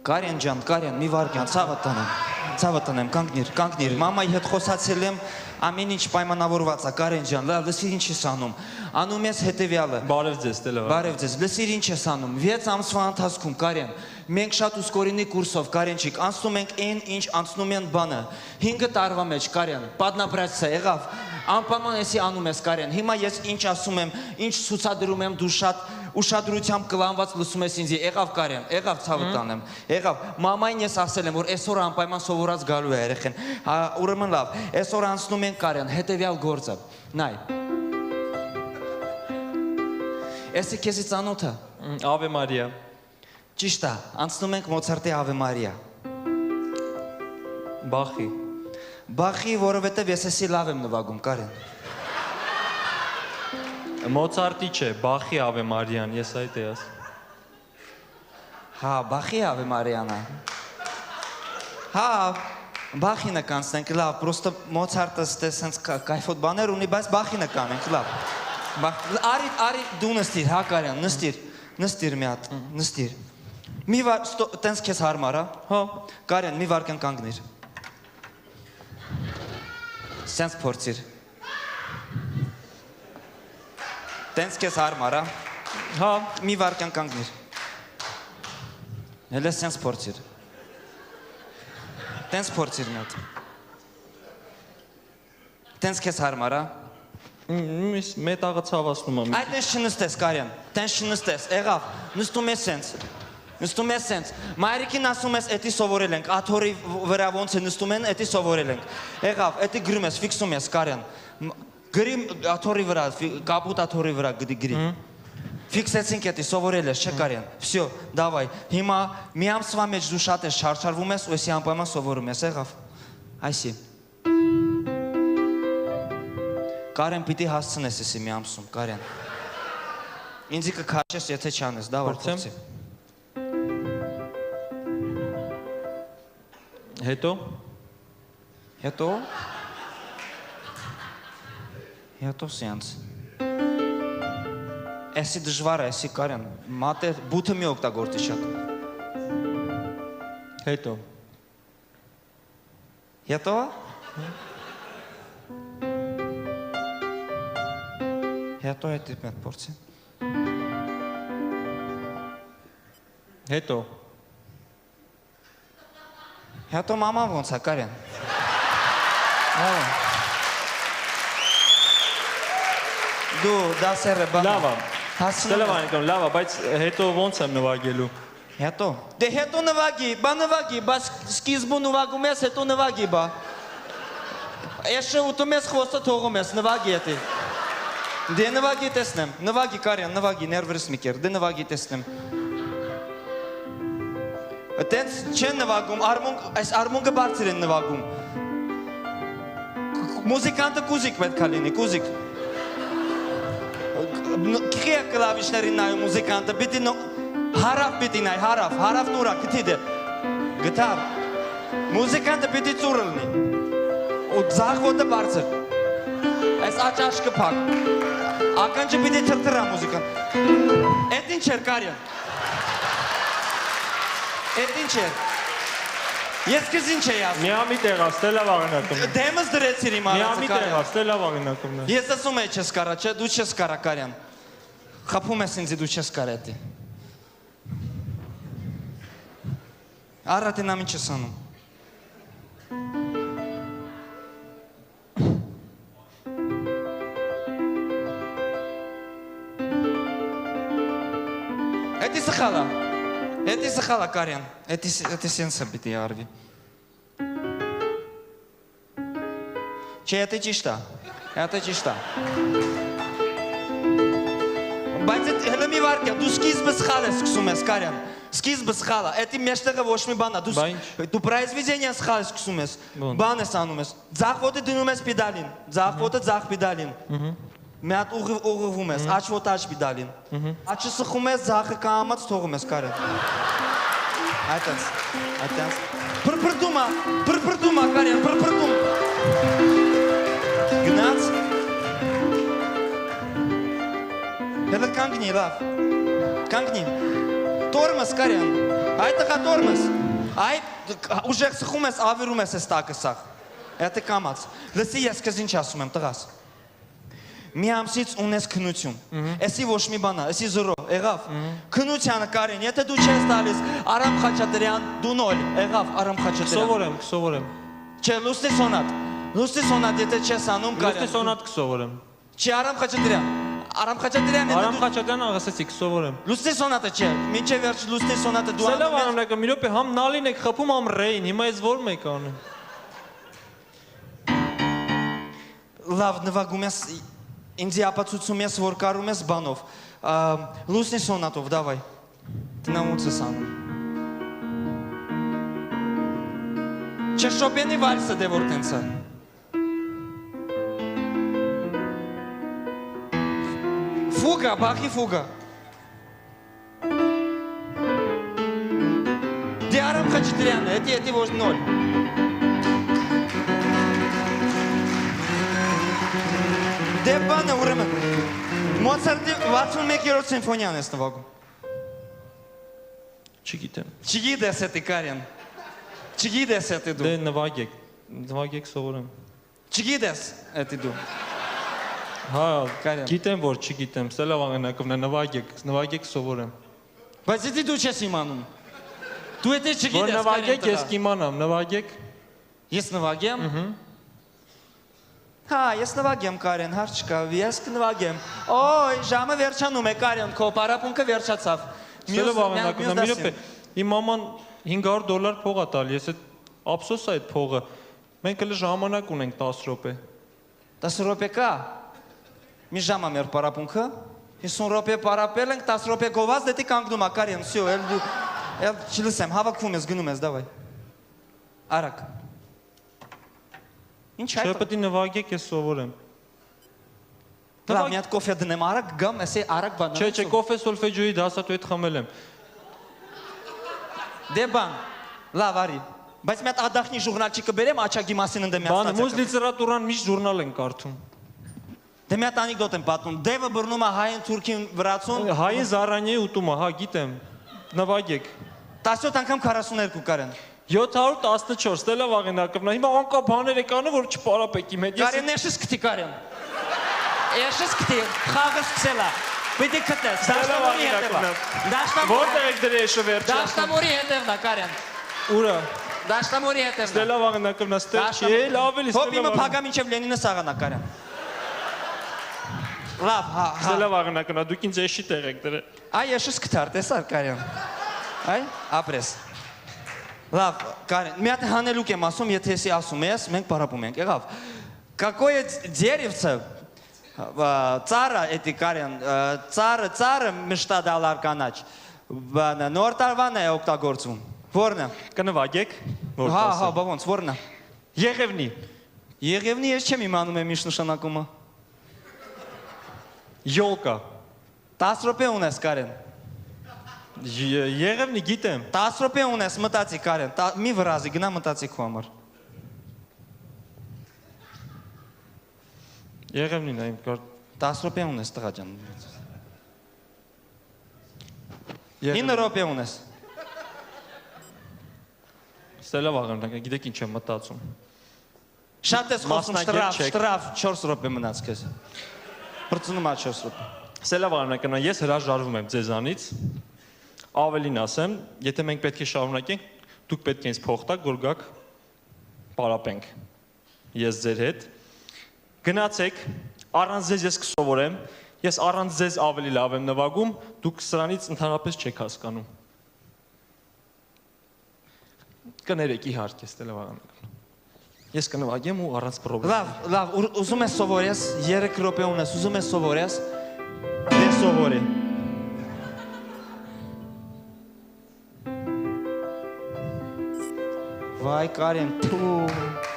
Կարեն ջան, Կարեն, մի վարքյան, ցավը տնեմ, կանգնիր, մամայի հետ խոսացել եմ, ամեն ինչ պայմանավորված է, Կարեն ջան, լավ, լսիր ինչ ես անում, անում ես հետևյալը։ Բարև ձեզ, Տելավար։ Բարև ձեզ, լսիր ինչ ես անում, 6 ամսվա ընթացքում, Կարեն, մենք շատ ուսկորինի կուրսով, Կարենչիկ, անցնում ենք այն, ինչ անցնում են բանը, 5 տարվա մեջ, Կարեն, պատնապրացիա եղավ, անպայման էսի անում ես, Կարեն, հիմա ես ինչ ասում եմ, ինչ ցուցադրում եմ, դու շատ ուշադրությամբ կլանված լսում ես ինձ, եղավ Կարեն, եղավ ցավը տանեմ, եղավ, մամային ես ասել եմ, որ այսօր անպայման սովորած գալու է երեխեն, ուրեմն լավ, այսօր անցնում ենք Կարեն, հետևյալ գործը, նայ, էսի քեզի ծանոթ է, Ave Maria։ ճիշտ է, անցնում ենք Մոցարտի Ave Maria, Բախի, որովհետև ես էսի լավ եմ նվագում, Կարեն, Մոցարտի չէ, Բախի Ave Maria-ն, ես այդ էի ասում։ Հա, Բախի Ave Maria-ն է։ Հա, Բախինը կանցնենք, լավ, պրոստը Մոցարտը սենց կայֆոտ բաներ ունի, բայց Բախինը կանենք, լավ։ Արի դու նստիր, հա Կարյան, նստիր մի հատ, նստիր։ Մի վար, տենց քեզ հարմար, հա։ Կարյան, մի վարկան կանգնիր։ Սենց փորձիր։ Տենց քեզ հարմար, հա, մի վարկան կանգնիր։ Հելը սենց փորձիր։ Տենց փորձիր մի հատ։ Տենց քեզ հարմար, հա։ Մետաղը ցավացնում եմ։ Այդ տենց չնստես, Կարյան, տենց չնստես, եղավ, նստում ես սենց, մայրիկին ասում ես, էտի սովորել ենք, աթորի վրա ոնց է նստում են, էտի սովորել ենք, եղավ, էտի գրում ես, ֆիքսում ես, Կարյան, գրի աթորի վրա, կապուտ աթորի վրա գրի, ֆիքսեցինք էտի, սովորել ես, չէ Կարյան, վсё, դավայ, հիմա մի ամսվա մեջ դու շատ ես չարչարվում ես, ու եսի անպայման սովորում ես, եղավ, այսի, Կարեն պիտի հասցնես եսի մի ամսում, Կարեն, ինձի կքաշես, եթե չանես, դավայ, փորձի, Հետո սյանց, էսի դժվար է, էսի Կարեն, մատը, բութը մի օգտագործի շատ, Հետո էտի մետ փորձի, Հետո մաման ոնց է, Կարեն, Դու դասերը բանը Լավա, Տելավանիկան, լավա, բայց հետո ոնց եմ նվագելու։ Հետո, դե հետո նվագի, բա նվագի, բայց սկիզբու նվագում ես, հետո նվագի, բա Էշը ուտում ես, խոսը թողում ես, նվագի էտի Դե նվագի տեսնեմ, նվագի Կարյան, նվագի, ներվրս մի կեր, դե նվագի տեսնեմ Տենց չեն նվագում, այս արմունգը բարձր են նվագում Մուզիկանտը կուզիկ պետք է լինի, կուզիկ Քիխիա կլավիշներին նայում մուզիկանտը, պիտի հարավ պիտի նայ, հարավն ուրա, գտի դե, գտար, մուզիկանտը պիտի ծուրը լինի, ու ձախվոտը բարձր, այս աճաշկը պակ, ականջը պիտի թրթրա մուզիկան, էտ ինչ էր Կարյան, էտ ինչ էր, ես կեզ ինչ էի ասում, Միամիտ եղավ, Ստելա Վաղինակում, դեմս դրեցիր իմ արածը Միամիտ եղավ, Ստելա Վաղինակում, ես ասում էի չես կարա, չէ, դու չես կարա Կարյան, խապում ես ինձի դու չես կարա էտի, Արատին ամին չես անում, Էտի սխալա Կարյան, էտի սենսը պիտի արվի Չէ, էտի ճիշտ է Բայց հլը մի վարկյա, դու սկիզբը սխալ ես սկսում ես Կարյան Սկիզբը սխալ է, էտի մեջտեղը ոչ մի բան է, դու պրայզվիզենյան սխալ ես սկսում ես, բան ես անում ես Ձախվոտը դնում ես պիդալին, ձախվոտը ձախ պիդալին Մի հատ ուղղվում ես, աչվոտը աչ պիդալին Աչը սխում ես, ձախը կամած թողում ես Կարեն Այդտենց Պրպրդում է, Կարեն, պրպրդում Գնաց Հելը կանգնի, լավ Կանգնի Տորմս, Կարյան, այդ տղա տորմս Այ ուժեղ սխում ես, ավիրում ես տակը սաղ։ Եթե կամաց։ Լսի ես քեզ ինչ ասում եմ, տղաս։ Մի ամսից ունես քնություն։ Էսի ոչ մի բան է, էսի զորո, եղավ։ Քնությանը Կարեն, եթե դու չես տալիս Արամ Խաչատրյան, դու նոլ, եղավ Արամ Խաչատրյան։ Կսովորեմ։ Չէ, լուսնի սոնատ, եթե չես անում Կարեն։ Լուսնի սոնատ կսովորեմ։ Չի Արամ Խաչատրյան։ Արամ Խաչատրյանն է։ Արամ Խաչատրյանը ասեցի կսովորեմ։ Լուսնի սոնատը չէ, մինչև վերջ լուսնի սոնատը դու անում ես։ Սելավանն մի րոպե համ նալին եք խփում, համ ռեին, հիմա ես ո՞ր մեկ անում։ Լավ, նվագում ես, ինձ ապացուցում ես, որ կարում ես բանով։ Լուսնի սոնատով, դավայ։ Տնա ոնց ես անում։ Չէ, Շոպենի վալսը դե որ տենց է։ Ֆուգա, բախի ֆուգա։ Դե Արամ Խաչատրյանն է, էդի ոչ նոլ։ Դե բանը ուրեմն, Մոցարտի 61-րդ սիմֆոնիան ես նվագում։ Չգիտեմ։ Չգիտես էդի Կարեն։ Չգիտես էդի դու։ Դե նվագեք սովորեմ։ Չգիտես էդի դու։ Հա, Կարեն։ գիտեմ որ չգիտեմ, Սելավանն նվագեք սովորեմ։ Բայց էդի դու չես իմանում։ Դու էդի Որ չգիտես նվագեք, ես կիմանամ, նվագեք։ Ես նվագեմ։ Հա, ես նվագեմ Կարեն, հարց չկա, ես կնվագեմ։ Օй, ժամը վերջանում է Կարեն, քո պարապունքը վերջացավ։ Սելավանն մի րոպե։ Իմ մաման $500 փող է տալ, ես այդ ափսոս է այդ փողը։ Մենք էլ ժամանակ ունենք 10 րոպե։ 10 րոպե կա։ Մի ժամ է մեր պարապունքը։ 50 րոպե պարապել ենք, 10 րոպե գոված, դետի կանգնում է Կարեն, всё, էլ չլսեմ, հավաքում ես, գնում ես, դավայ։ Արագ։ Ինչ Չէ, պետք է նվագեք, ես սովորեմ։ Լավ, մի հատ կոֆե դնեմ, արագ գամ, էսի արագ բան։ Չէ, կոֆե սոլֆեջոյի դասատու հետ խմել եմ։ Դե բան, լավ արի։ Բայց մի հատ ադախնի ժուրնալչի կբերեմ, աչագի մասին ընդեմ մի հատ Բան, մուզ լիտերատուրան միշտ ժուրնալ են կարդում։ Դե մի հատ անեկդոտ եմ պատմում։ Դևը բռնում է հային, թուրքին վրացուն։ Հային Զարանյեի ուտումը, հա, գիտեմ։ Նվագեք։ 17 անգամ 42 Կարեն։ 714 Սելավանն հիմա անկա բաներ եք անում, որ չպարապեք իմ հետ։ Կարեն էշս կտի Կարեն։ Էշս կտի, խաղը սկսել է։ Պետք է կտես, դաշտամորի հետևը։ Որտեղ եք դրի էշը վերջը։ Դաշտամորի հետևն է Կարեն։ Ուրա։ Դաշտամորի հետևն է։ Սելավանն ստեղ չի, էլ ավելի Հոպիմը փագա մինչև Լենինը սաղանա Կարեն։ Լավ, հա։ Սելավանն դուք ինձ էշի տեղ եք դրել։ Այ էշս կտար, տեսար Կարեն։ Այ, ապրես։ Լավ, Կարեն, մի հատ հանելուկ եմ ասում, եթե եսի ասում ես, մենք պարապում ենք, եղավ։ Какое деревце, ծառը, էդի Կարեն, ծառը մշտադալար կանաչ, նոր տարվան է օգտագործում, որն է։ Կնվագեք։ Հա, հա, բա ոնց, որն է։ Եղևնի։ Եղևնի ես չեմ իմանում եմ ինչ նշանակումը։ Յոլկա։ 10 րոպե ունես Կարեն։ Եղևնի գիտեմ։ 10 րոպե ունես, մտածի Կարեն, մի վրազի, գնա մտածի քո համար։ Եղևնին այն կար։ 10 րոպե ունես տղա ջան։ 9 րոպե ունես։ Սելավանն գիտեք ինչ եմ մտածում։ Շատ ես խոսում, շտրաֆ 4 րոպե մնաց քեզ։ Բրծնում է 4 րոպե։ Սելավանն ես հրաժարվում եմ ձեզանից։ Ավելին ասեմ, եթե մենք պետք է շարունակենք, դուք պետք է ինձ փող տաք, որ գաք պարապենք։ Ես ձեր հետ։ Գնացեք, առանց ձեզ ես կսովորեմ, ես առանց ձեզ ավելի լավ եմ նվագում, դուք սրանից ընդհանրապես չեք հասկանում։ Կներեք իհարկե, Սելավան։ Ես կնվագեմ ու առանց պրոբլեմ։ Լավ, ուզում ես սովորես, 3 րոպե ունես, ուզում ես սովորես, դե սովորի։ Վայ Կարեն, թու։